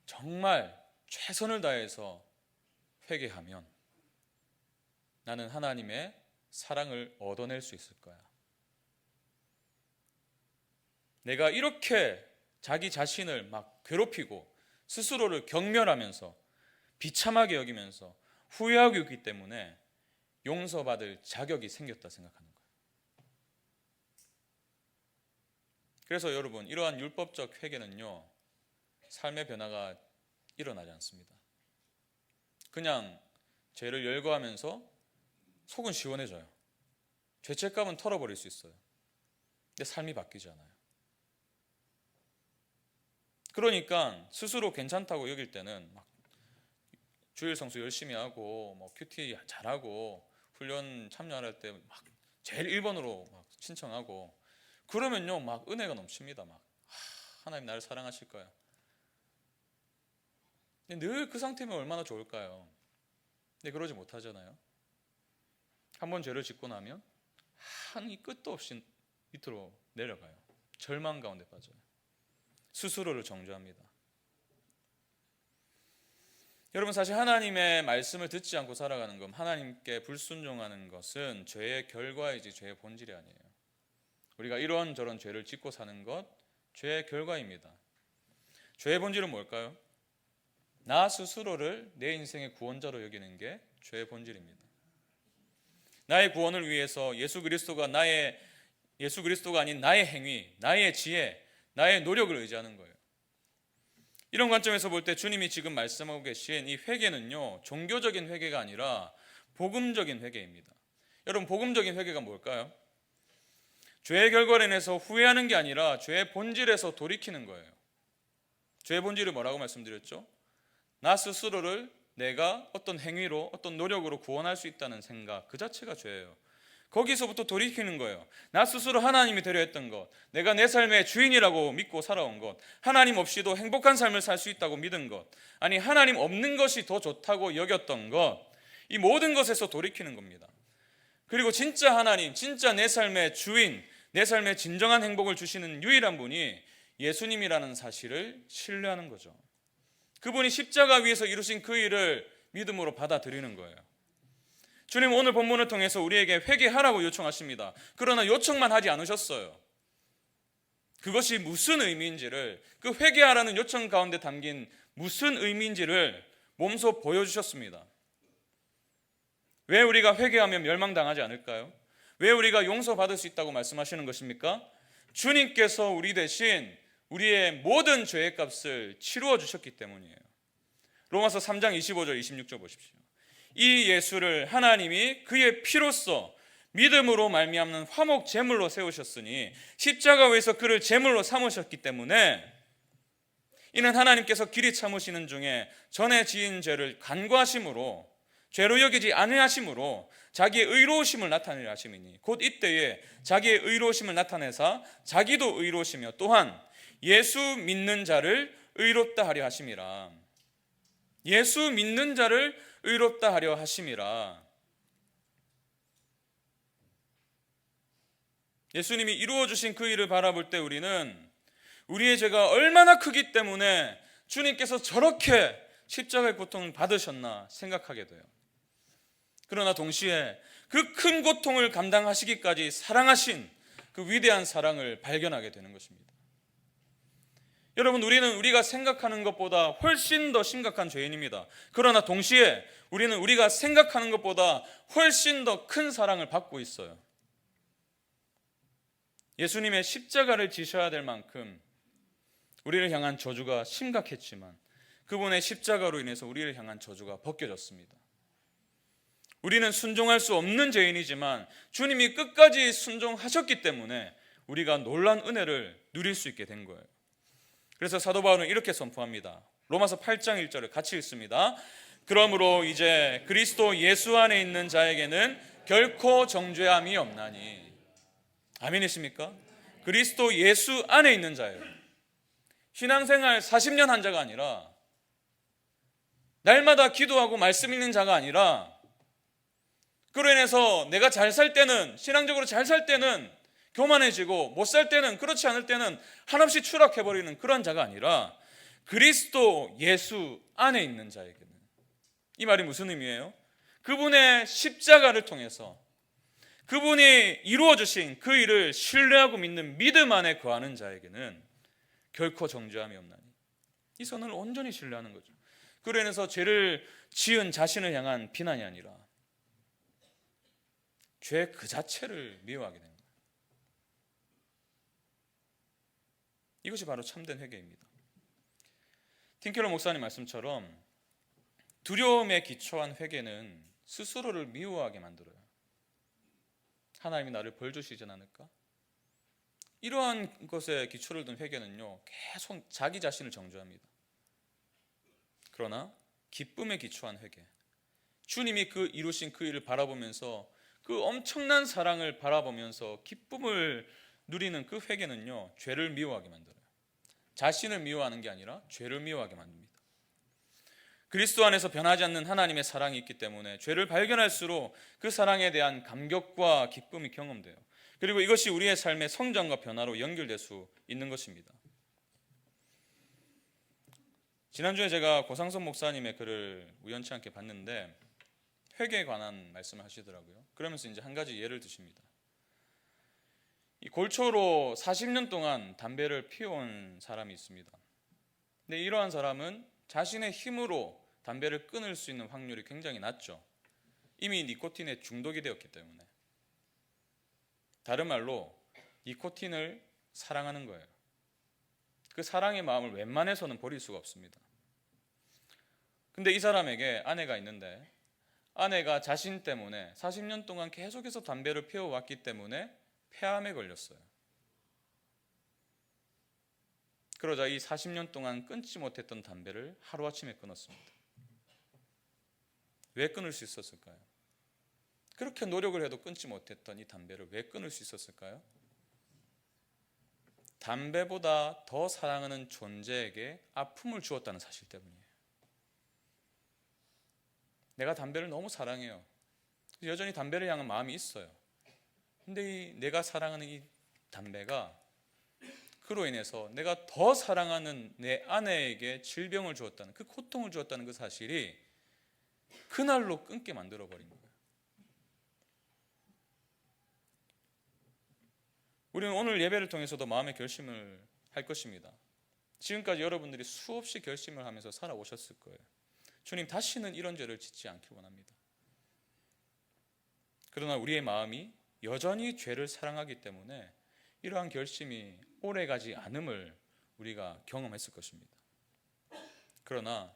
정말 최선을 다해서 회개하면 나는 하나님의 사랑을 얻어낼 수 있을 거야. 내가 이렇게 자기 자신을 막 괴롭히고 스스로를 경멸하면서 비참하게 여기면서 후회하고 있기 때문에 용서받을 자격이 생겼다 생각하는 거예요. 그래서 여러분, 이러한 율법적 회개는요, 삶의 변화가 일어나지 않습니다. 그냥 죄를 열거하면서 속은 시원해져요. 죄책감은 털어버릴 수 있어요. 근데 삶이 바뀌지 않아요. 그러니까 스스로 괜찮다고 여길 때는 막 주일 성수 열심히 하고 뭐 큐티 잘하고 훈련 참여할 때 막 제일 1번으로 막 신청하고 그러면요 막 은혜가 넘칩니다. 막 하나님 나를 사랑하실 거야. 늘 그 상태면 얼마나 좋을까요? 근데 그러지 못하잖아요. 한번 죄를 짓고 나면 한이 끝도 없이 밑으로 내려가요. 절망 가운데 빠져요. 스스로를 정죄합니다. 여러분, 사실 하나님의 말씀을 듣지 않고 살아가는 것, 하나님께 불순종하는 것은 죄의 결과이지 죄의 본질이 아니에요. 우리가 이런저런 죄를 짓고 사는 것, 죄의 결과입니다. 죄의 본질은 뭘까요? 나 스스로를 내 인생의 구원자로 여기는 게 죄의 본질입니다. 나의 구원을 위해서 예수 그리스도가 아닌 나의 행위, 나의 지혜, 나의 노력을 의지하는 거예요. 이런 관점에서 볼 때 주님이 지금 말씀하고 계신 이 회개는요, 종교적인 회개가 아니라 복음적인 회개입니다. 여러분, 복음적인 회개가 뭘까요? 죄의 결과로 인해서 후회하는 게 아니라 죄의 본질에서 돌이키는 거예요. 죄의 본질을 뭐라고 말씀드렸죠? 나 스스로를 내가 어떤 행위로, 어떤 노력으로 구원할 수 있다는 생각, 그 자체가 죄예요. 거기서부터 돌이키는 거예요. 나 스스로 하나님이 되려 했던 것, 내가 내 삶의 주인이라고 믿고 살아온 것, 하나님 없이도 행복한 삶을 살 수 있다고 믿은 것, 아니 하나님 없는 것이 더 좋다고 여겼던 것, 이 모든 것에서 돌이키는 겁니다. 그리고 진짜 하나님, 진짜 내 삶의 주인, 내 삶의 진정한 행복을 주시는 유일한 분이 예수님이라는 사실을 신뢰하는 거죠. 그분이 십자가 위에서 이루신 그 일을 믿음으로 받아들이는 거예요. 주님 오늘 본문을 통해서 우리에게 회개하라고 요청하십니다. 그러나 요청만 하지 않으셨어요. 그것이 무슨 의미인지를, 그 회개하라는 요청 가운데 담긴 무슨 의미인지를 몸소 보여주셨습니다. 왜 우리가 회개하면 멸망당하지 않을까요? 왜 우리가 용서받을 수 있다고 말씀하시는 것입니까? 주님께서 우리 대신 우리의 모든 죄의 값을 치루어 주셨기 때문이에요. 로마서 3장 25절 26절 보십시오. 이 예수를 하나님이 그의 피로써 믿음으로 말미암는 화목 제물로 세우셨으니 십자가 위에서 그를 제물로 삼으셨기 때문에 이는 하나님께서 길이 참으시는 중에 전에 지은 죄를 간과하심으로 죄로 여기지 아니하심으로 자기의 의로우심을 나타내려 하심이니 곧 이때에 자기의 의로우심을 나타내사 자기도 의로우시며 또한 예수 믿는 자를 의롭다 하려 하심이라. 예수 믿는 자를 의롭다 하려 하심이라. 예수님이 이루어 주신 그 일을 바라볼 때 우리는 우리의 죄가 얼마나 크기 때문에 주님께서 저렇게 십자가의 고통을 받으셨나 생각하게 돼요. 그러나 동시에 그 큰 고통을 감당하시기까지 사랑하신 그 위대한 사랑을 발견하게 되는 것입니다. 여러분, 우리는 우리가 생각하는 것보다 훨씬 더 심각한 죄인입니다. 그러나 동시에 우리는 우리가 생각하는 것보다 훨씬 더 큰 사랑을 받고 있어요. 예수님의 십자가를 지셔야 될 만큼 우리를 향한 저주가 심각했지만 그분의 십자가로 인해서 우리를 향한 저주가 벗겨졌습니다. 우리는 순종할 수 없는 죄인이지만 주님이 끝까지 순종하셨기 때문에 우리가 놀라운 은혜를 누릴 수 있게 된 거예요. 그래서 사도 바울은 이렇게 선포합니다. 로마서 8장 1절을 같이 읽습니다. 그러므로 이제 그리스도 예수 안에 있는 자에게는 결코 정죄함이 없나니. 아멘이십니까? 그리스도 예수 안에 있는 자예요. 신앙생활 40년 한 자가 아니라 날마다 기도하고 말씀 읽는 자가 아니라 그로 인해서 내가 잘 살 때는, 신앙적으로 잘 살 때는 교만해지고 못 살 때는, 그렇지 않을 때는 한없이 추락해버리는 그런 자가 아니라 그리스도 예수 안에 있는 자에게는, 이 말이 무슨 의미예요? 그분의 십자가를 통해서 그분이 이루어 주신 그 일을 신뢰하고 믿는 믿음 안에 거하는 자에게는 결코 정죄함이 없나니, 이 선을 온전히 신뢰하는 거죠. 그로 인해서 죄를 지은 자신을 향한 비난이 아니라 죄 그 자체를 미워하게 되는 거예요. 이것이 바로 참된 회개입니다. 팀켈러 목사님 말씀처럼 두려움에 기초한 회개는 스스로를 미워하게 만들어요. 하나님이 나를 벌 주시지 않을까? 이러한 것에 기초를 둔 회개는요, 계속 자기 자신을 정죄합니다. 그러나 기쁨에 기초한 회개, 주님이 그 이루신 그 일을 바라보면서 그 엄청난 사랑을 바라보면서 기쁨을 누리는 그 회개는요, 죄를 미워하게 만들어요. 자신을 미워하는 게 아니라 죄를 미워하게 만듭니다. 그리스도 안에서 변하지 않는 하나님의 사랑이 있기 때문에 죄를 발견할수록 그 사랑에 대한 감격과 기쁨이 경험돼요. 그리고 이것이 우리의 삶의 성장과 변화로 연결될 수 있는 것입니다. 지난주에 제가 고상선 목사님의 글을 우연치 않게 봤는데 회개에 관한 말씀을 하시더라고요. 그러면서 이제 한 가지 예를 드십니다. 이 골초로 40년 동안 담배를 피워온 사람이 있습니다. 근데 이러한 사람은 자신의 힘으로 담배를 끊을 수 있는 확률이 굉장히 낮죠. 이미 니코틴에 중독이 되었기 때문에. 다른 말로 니코틴을 사랑하는 거예요. 그 사랑의 마음을 웬만해서는 버릴 수가 없습니다. 근데 이 사람에게 아내가 있는데 아내가 자신 때문에 40년 동안 계속해서 담배를 피워왔기 때문에 폐암에 걸렸어요. 그러자 이 40년 동안 끊지 못했던 담배를 하루아침에 끊었습니다. 왜 끊을 수 있었을까요? 그렇게 노력을 해도 끊지 못했던 이 담배를 왜 끊을 수 있었을까요? 담배보다 더 사랑하는 존재에게 아픔을 주었다는 사실 때문이에요. 내가 담배를 너무 사랑해요. 여전히 담배를 향한 마음이 있어요. 근데 내가 사랑하는 이 담배가 그로 인해서 내가 더 사랑하는 내 아내에게 질병을 주었다는, 그 고통을 주었다는 그 사실이 그날로 끊게 만들어버린 거예요. 우리는 오늘 예배를 통해서도 마음의 결심을 할 것입니다. 지금까지 여러분들이 수없이 결심을 하면서 살아오셨을 거예요. 주님, 다시는 이런 죄를 짓지 않길 원합니다. 그러나 우리의 마음이 여전히 죄를 사랑하기 때문에 이러한 결심이 오래가지 않음을 우리가 경험했을 것입니다. 그러나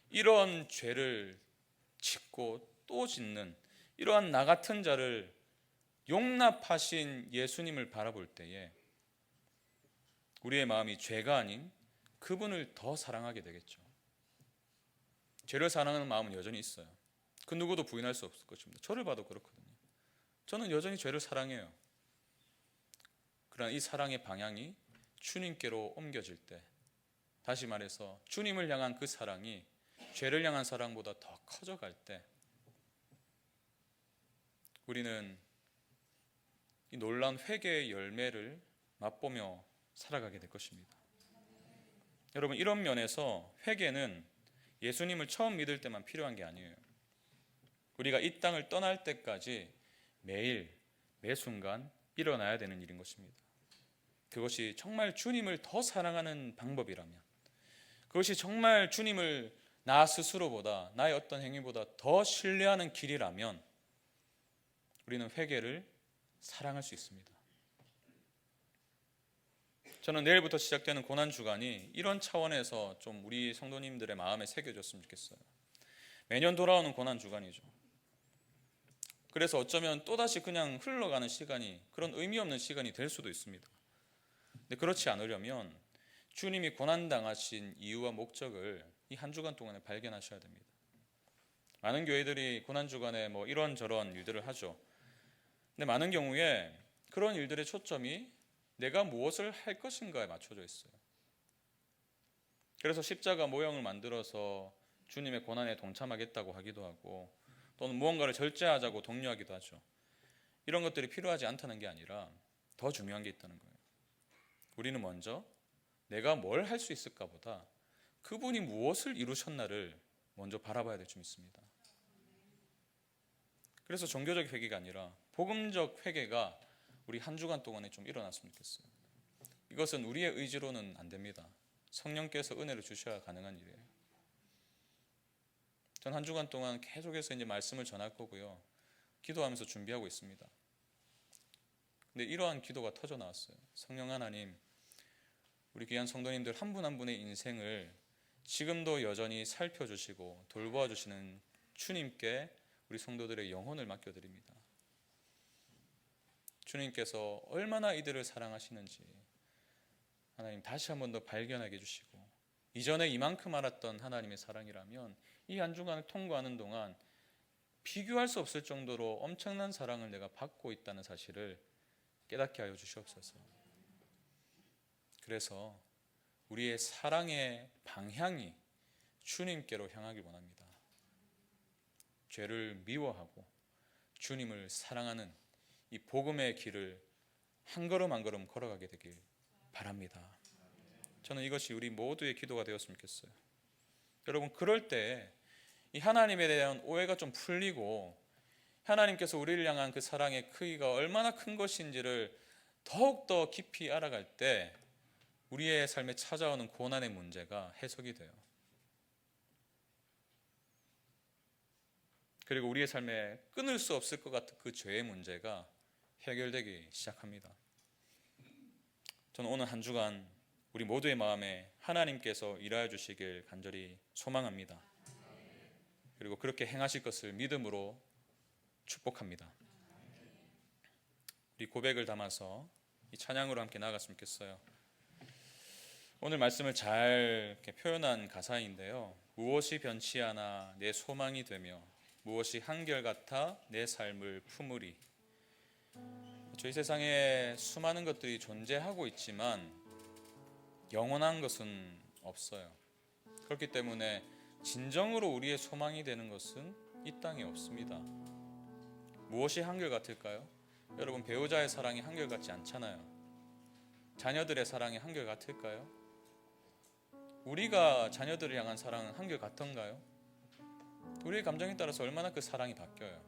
이런 죄를 짓고 또 짓는 이러한 나 같은 자를 용납하신 예수님을 바라볼 때에 우리의 마음이 죄가 아닌 그분을 더 사랑하게 되겠죠. 죄를 사랑하는 마음은 여전히 있어요. 그 누구도 부인할 수 없을 것입니다. 저를 봐도 그렇거든요. 저는 여전히 죄를 사랑해요. 그러나 이 사랑의 방향이 주님께로 옮겨질 때, 다시 말해서 주님을 향한 그 사랑이 죄를 향한 사랑보다 더 커져갈 때 우리는 이 놀라운 회개의 열매를 맛보며 살아가게 될 것입니다. 여러분, 이런 면에서 회개는 예수님을 처음 믿을 때만 필요한 게 아니에요. 우리가 이 땅을 떠날 때까지 매일 매 순간 일어나야 되는 일인 것입니다. 그것이 정말 주님을 더 사랑하는 방법이라면, 그것이 정말 주님을 나 스스로보다, 나의 어떤 행위보다 더 신뢰하는 길이라면 우리는 회개를 사랑할 수 있습니다. 저는 내일부터 시작되는 고난주간이 이런 차원에서 좀 우리 성도님들의 마음에 새겨졌으면 좋겠어요. 매년 돌아오는 고난주간이죠. 그래서 어쩌면 또다시 그냥 흘러가는 시간이, 그런 의미 없는 시간이 될 수도 있습니다. 근데 그렇지 않으려면 주님이 고난당하신 이유와 목적을 이 한 주간 동안에 발견하셔야 됩니다. 많은 교회들이 고난주간에 뭐 이런저런 일들을 하죠. 근데 많은 경우에 그런 일들의 초점이 내가 무엇을 할 것인가에 맞춰져 있어요. 그래서 십자가 모형을 만들어서 주님의 고난에 동참하겠다고 하기도 하고 또는 무언가를 절제하자고 독려하기도 하죠. 이런 것들이 필요하지 않다는 게 아니라 더 중요한 게 있다는 거예요. 우리는 먼저 내가 뭘 할 수 있을까 보다 그분이 무엇을 이루셨나를 먼저 바라봐야 될 줄 믿습니다. 그래서 종교적 회개가 아니라 복음적 회개가 우리 한 주간 동안에 좀 일어났으면 좋겠어요. 이것은 우리의 의지로는 안 됩니다. 성령께서 은혜를 주셔야 가능한 일이에요. 전 한 주간 동안 계속해서 이제 말씀을 전할 거고요. 기도하면서 준비하고 있습니다. 근데 이러한 기도가 터져 나왔어요. 성령 하나님, 우리 귀한 성도님들 한 분 한 분의 인생을 지금도 여전히 살펴주시고 돌보아 주시는 주님께 우리 성도들의 영혼을 맡겨드립니다. 주님께서 얼마나 이들을 사랑하시는지 하나님 다시 한 번 더 발견하게 해주시고, 이전에 이만큼 알았던 하나님의 사랑이라면 이 한 주간을 통과하는 동안 비교할 수 없을 정도로 엄청난 사랑을 내가 받고 있다는 사실을 깨닫게 하여 주시옵소서. 그래서 우리의 사랑의 방향이 주님께로 향하길 원합니다. 죄를 미워하고 주님을 사랑하는 이 복음의 길을 한 걸음 한 걸음 걸어가게 되길 바랍니다. 저는 이것이 우리 모두의 기도가 되었으면 좋겠어요. 여러분, 그럴 때 이 하나님에 대한 오해가 좀 풀리고 하나님께서 우리를 향한 그 사랑의 크기가 얼마나 큰 것인지를 더욱더 깊이 알아갈 때 우리의 삶에 찾아오는 고난의 문제가 해석이 돼요. 그리고 우리의 삶에 끊을 수 없을 것 같은 그 죄의 문제가 해결되기 시작합니다. 저는 오늘 한 주간 우리 모두의 마음에 하나님께서 일하여 주시길 간절히 소망합니다. 그리고 그렇게 행하실 것을 믿음으로 축복합니다. 우리 고백을 담아서 이 찬양으로 함께 나아갔으면 좋겠어요. 오늘 말씀을 잘 이렇게 표현한 가사인데요. 무엇이 변치 않아 내 소망이 되며 무엇이 한결같아 내 삶을 품으리. 저희 세상에 수많은 것들이 존재하고 있지만 영원한 것은 없어요. 그렇기 때문에 진정으로 우리의 소망이 되는 것은 이 땅에 없습니다. 무엇이 한결같을까요? 여러분, 배우자의 사랑이 한결같지 않잖아요. 자녀들의 사랑이 한결같을까요? 우리가 자녀들을 향한 사랑은 한결같던가요? 우리의 감정에 따라서 얼마나 그 사랑이 바뀌어요.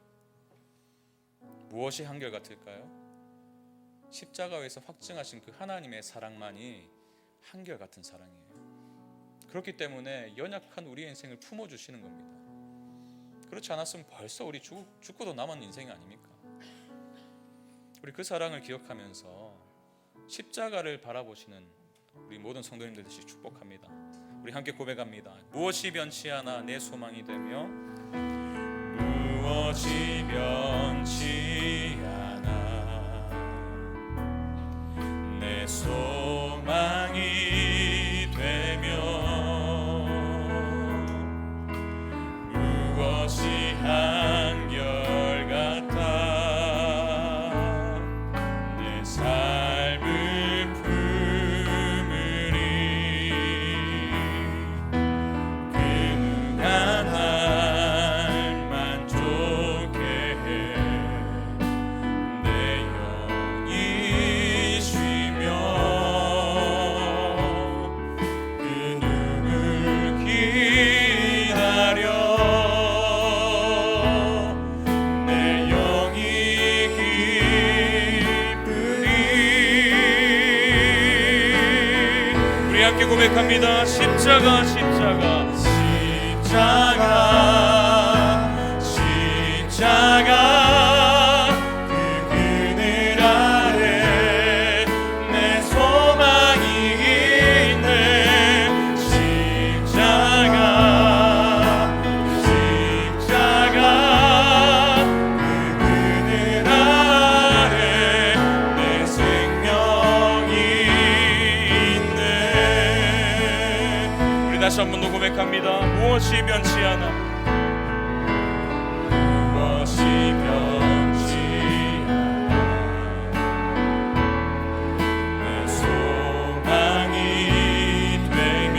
무엇이 한결같을까요? 십자가에서 확증하신 그 하나님의 사랑만이 한결같은 사랑이에요. 그렇기 때문에 연약한 우리의 인생을 품어주시는 겁니다. 그렇지 않았으면 벌써 우리 죽고도 남은 인생이 아닙니까? 우리 그 사랑을 기억하면서 십자가를 바라보시는 우리 모든 성도님들 되시 축복합니다. 우리 함께 고백합니다. 무엇이 변치 않아 내 소망이 되며 무엇이 변치 않아 내 소망이 무엇이 한결같아 내 삶을 품으리 그 누가 날 만족해 해 내 영이 쉬며 그 누굴 기다려 고백합니다. 십자가 십자가 십자가 십자가 그 그늘 아래 내 소망이 있네. 십자가 십자가 그 그늘 아래 내 생명이 다시 한 번 더 고백합니다. 무엇이 변치 않아 무엇이 변치 않아 내 소망이 되며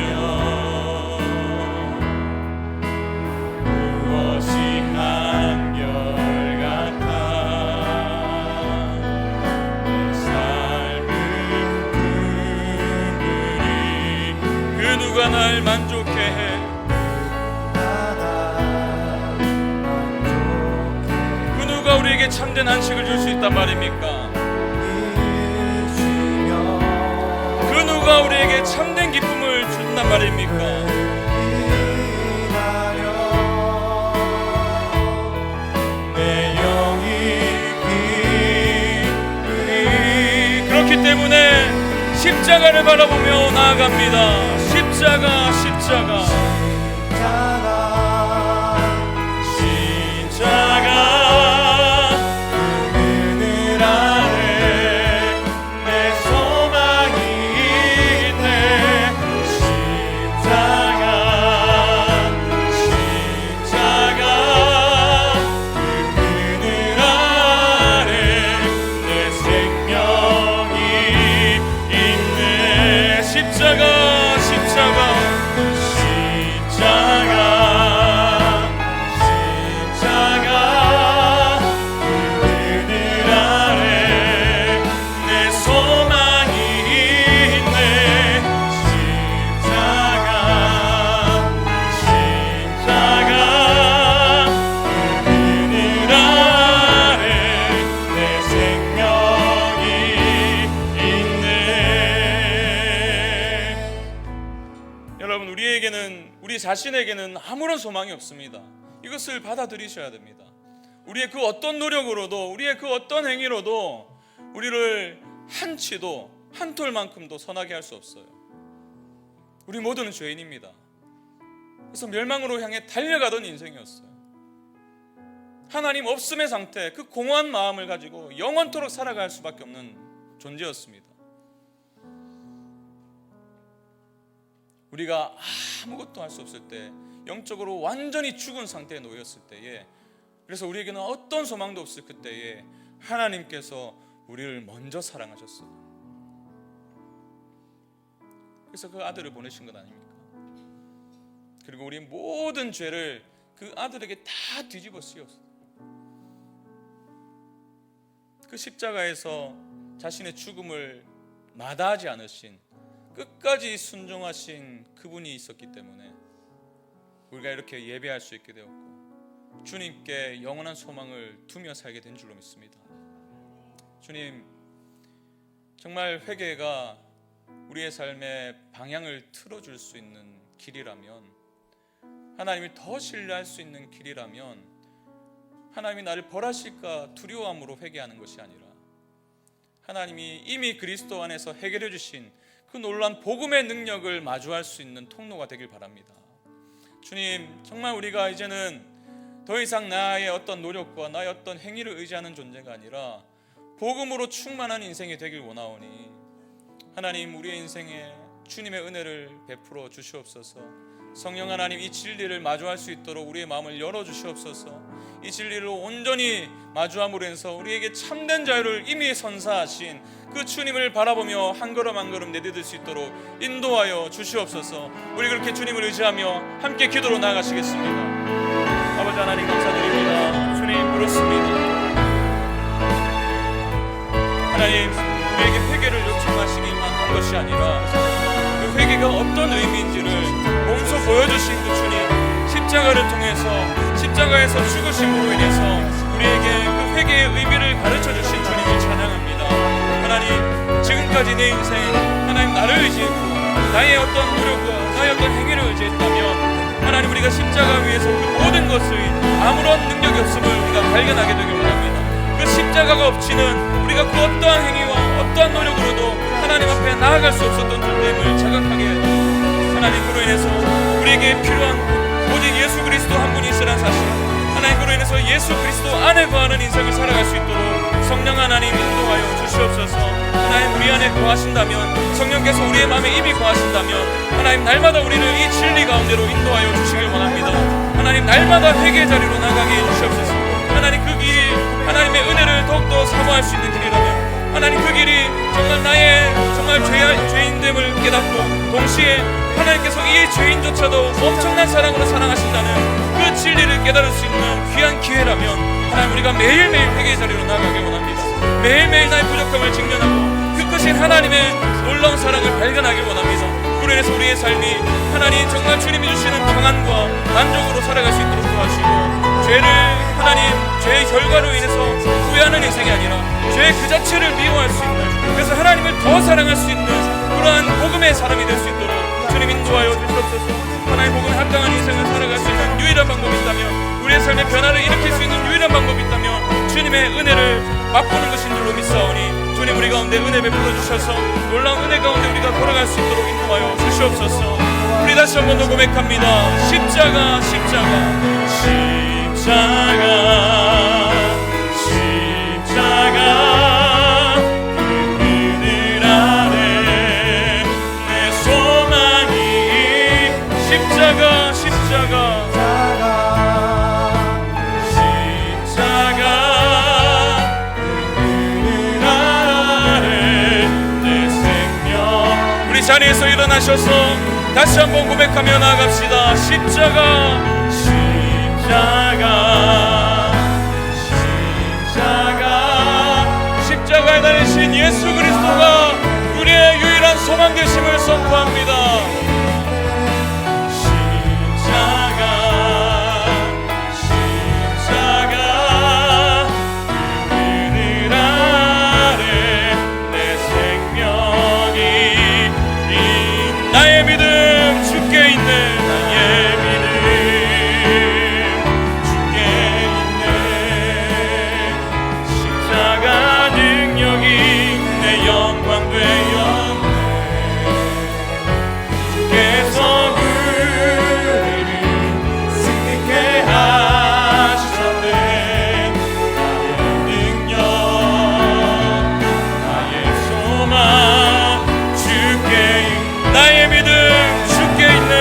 누가 날 만족해 해. 그 누가 우리에게 참된 안식을 줄 수 있단 말입니까? 그 누가 우리에게 참된 기쁨을 준단 말입니까? 그렇기 때문에 십자가를 바라보며 나아갑니다. 십자가, 십자가, 십자가. 그늘 아래 내 소망이 있네. 십자가, 십자가. 그 그늘 아래 내 생명이 있네. 십자가, 십자가, 십자가, 십자가. 그 그늘 아래 내 소망이 있네. 십자가, 십자가. 그 그늘 아래 내 생명이 있네. 여러분, 우리 자신에게는 아무런 소망이 없습니다. 이것을 받아들이셔야 됩니다. 우리의 그 어떤 노력으로도, 우리의 그 어떤 행위로도 우리를 한치도, 한 톨만큼도 선하게 할 수 없어요. 우리 모두는 죄인입니다. 그래서 멸망으로 향해 달려가던 인생이었어요. 하나님 없음의 상태, 그 공허한 마음을 가지고 영원토록 살아갈 수밖에 없는 존재였습니다. 우리가 아무것도 할 수 없을 때, 영적으로 완전히 죽은 상태에 놓였을 때에, 그래서 우리에게는 어떤 소망도 없을 그때에 하나님께서 우리를 먼저 사랑하셨어요. 그래서 그 아들을 보내신 것 아닙니까? 그리고 우리 모든 죄를 그 아들에게 다 뒤집어 씌웠어요. 그 십자가에서 자신의 죽음을 마다하지 않으신, 끝까지 순종하신 그분이 있었기 때문에 우리가 이렇게 예배할 수 있게 되었고, 주님께 영원한 소망을 두며 살게 된 줄로 믿습니다. 주님, 정말 회개가 우리의 삶의 방향을 틀어줄 수 있는 길이라면, 하나님을 더 신뢰할 수 있는 길이라면, 하나님이 나를 벌하실까 두려움으로 회개하는 것이 아니라, 하나님이 이미 그리스도 안에서 해결해 주신 그 놀라운 복음의 능력을 마주할 수 있는 통로가 되길 바랍니다. 주님, 정말 우리가 이제는 더 이상 나의 어떤 노력과 나의 어떤 행위를 의지하는 존재가 아니라 복음으로 충만한 인생이 되길 원하오니, 하나님, 우리의 인생에 주님의 은혜를 베풀어 주시옵소서. 성령 하나님, 이 진리를 마주할 수 있도록 우리의 마음을 열어주시옵소서. 이 진리를 온전히 마주함으로 해서 우리에게 참된 자유를 이미 선사하신 그 주님을 바라보며 한 걸음 한 걸음 내디딜 수 있도록 인도하여 주시옵소서. 우리 그렇게 주님을 의지하며 함께 기도로 나아가시겠습니다. 아버지 하나님, 감사드립니다. 주님, 그렇습니다. 하나님, 우리에게 회개를 요청하시기만 한 것이 아니라 그 회개가 어떤 의미인지를 몸소 보여주신 그 주님, 십자가를 통해서, 십자가에서 죽으심으로 인해서 우리에게 그 회개의 의미를 가르쳐주신 주님을 찬양합니다. 하나님, 지금까지 내 인생, 하나님, 나를 의지했고 나의 어떤 노력과 나의 어떤 행위를 의지했다면, 하나님, 우리가 십자가 위에서 그 모든 것을 아무런 능력이 없음을 우리가 발견하게 되길 원합니다. 그 십자가가 없이는 우리가 그 어떠한 행위와 어떠한 노력으로도 하나님 앞에 나아갈 수 없었던 존재임을 자각하게 하나님, 그로 인해서 우리에게 필요한 오직 예수 그리스도 한 분이 있으라는 사실, 하나님, 그로 인해서 예수 그리스도 안에 거하는 인생을 살아갈 수 있도록 성령 하나님 인도하여 주시옵소서. 하나님, 우리 안에 거하신다면, 성령께서 우리의 마음에 이미 거하신다면, 하나님, 날마다 우리를 이 진리 가운데로 인도하여 주시길 원합니다. 하나님, 날마다 회개의 자리로 나가게 해주시옵소서. 하나님, 그 길이 하나님의 은혜를 더욱더 사모할 수 있는 길이라면, 하나님, 그 길이 정말 나의 정말 죄인됨을 깨닫고 동시에 하나님께서 이 죄인조차도 엄청난 사랑으로 사랑하신다는 그 진리를 깨달을 수 있는 귀한 기회라면, 하나님, 우리가 매일매일 회개의 자리로 나가길 원합니다. 매일매일 나의 부족함을 직면하고 그 크신 하나님의 놀라운 사랑을 발견하길 원합니다. 그로 인해서 우리의 우리의 삶이 하나님 정말 주님이 주시는 평안과 만족으로 살아갈 수 있도록 도와주시고, 죄를 하나님 죄의 결과로 인해서 후회하는 인생이 아니라 죄 그 자체를 미워할 수 있는, 그래서 하나님을 더 사랑할 수 있는 그러한 복음의 사람이 될 수 있도록 주님 인도하여 주시옵소서. 하나님 복음에 합당한 인생을 살아갈 수 있는 유일한 방법이 있다면, 우리의 삶의 변화를 일으킬 수 있는 유일한 방법이 있다면 주님의 은혜를 맛보는 것인 줄로 믿사오니, 주님 우리 가운데 은혜 베풀어 주셔서 놀라운 은혜 가운데 우리가 걸어갈 수 있도록 인도하여 주시옵소서. 우리 다시 한 번 더 고백합니다. 십자가 십자가 십자가 십자가, 그 그늘 아래 내 소망이. 십자가 십자가 자리에서 일어나셔서 다시 한번 고백하며 나아갑시다. 십자가 십자가 십자가, 십자가에 달리신 예수 그리스도가 우리의 유일한 소망 되심을 선포합니다. 십자가 십자가, 그 그늘 아래 내 생명이. 나의 믿음 주께 있네. 나의 믿음 주께 있네. 십자가 능력이 내 영광 되었네. 주께서 우리를 승리케 하셨네. 나의 능력 나의 소망 주께 있네. 나의 믿음 주께 있네.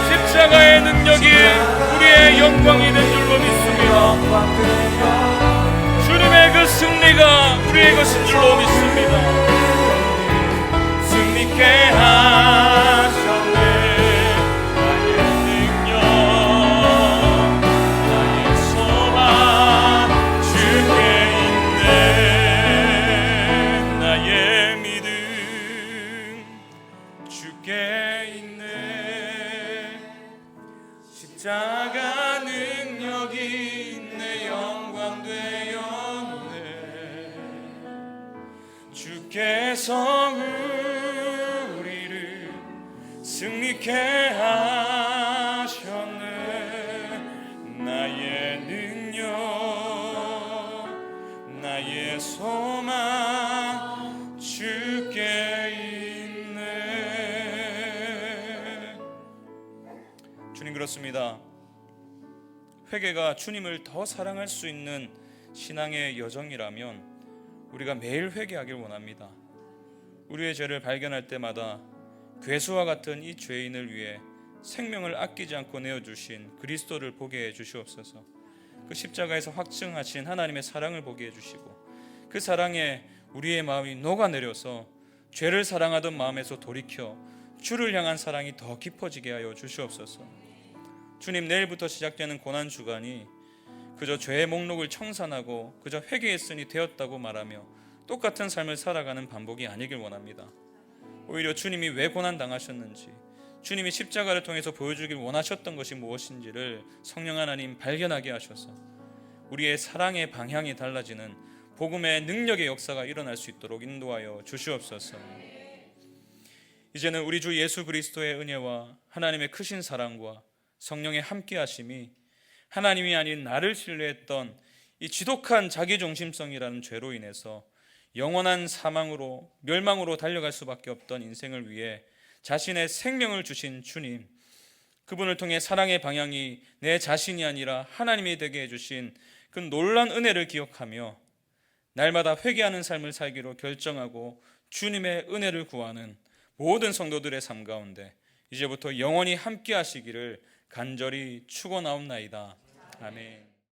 십자가의 능력이 우리의 영광이 된 줄로 믿습니다. 주님의 그 승리가 우리의 것인 줄로 믿습니다. 승리케 하셨네. 나의 능력 나의 소망 주께 있네. 나의 믿음 주께 있네. 십자가 능력이 내 영광 되었네. 주께서 우리를 승리케 하셨네. 나의 능력 나의 소망 주께 있네. 주님, 그렇습니다. 회개가 주님을 더 사랑할 수 있는 신앙의 여정이라면 우리가 매일 회개하길 원합니다. 우리의 죄를 발견할 때마다 괴수와 같은 이 죄인을 위해 생명을 아끼지 않고 내어주신 그리스도를 보게 해 주시옵소서. 그 십자가에서 확증하신 하나님의 사랑을 보게 해주시고, 그 사랑에 우리의 마음이 녹아내려서 죄를 사랑하던 마음에서 돌이켜 주를 향한 사랑이 더 깊어지게 하여 주시옵소서. 주님, 내일부터 시작되는 고난주간이 그저 죄의 목록을 청산하고 그저 회개했으니 되었다고 말하며 똑같은 삶을 살아가는 반복이 아니길 원합니다. 오히려 주님이 왜 고난당하셨는지, 주님이 십자가를 통해서 보여주길 원하셨던 것이 무엇인지를 성령 하나님 발견하게 하셔서 우리의 사랑의 방향이 달라지는 복음의 능력의 역사가 일어날 수 있도록 인도하여 주시옵소서. 이제는 우리 주 예수 그리스도의 은혜와 하나님의 크신 사랑과 성령의 함께하심이 하나님이 아닌 나를 신뢰했던 이 지독한 자기중심성이라는 죄로 인해서 영원한 사망으로 멸망으로 달려갈 수밖에 없던 인생을 위해 자신의 생명을 주신 주님, 그분을 통해 사랑의 방향이 내 자신이 아니라 하나님이 되게 해주신 그 놀라운 은혜를 기억하며 날마다 회개하는 삶을 살기로 결정하고 주님의 은혜를 구하는 모든 성도들의 삶 가운데 이제부터 영원히 함께 하시기를 간절히 축원하옵나이다. 아멘.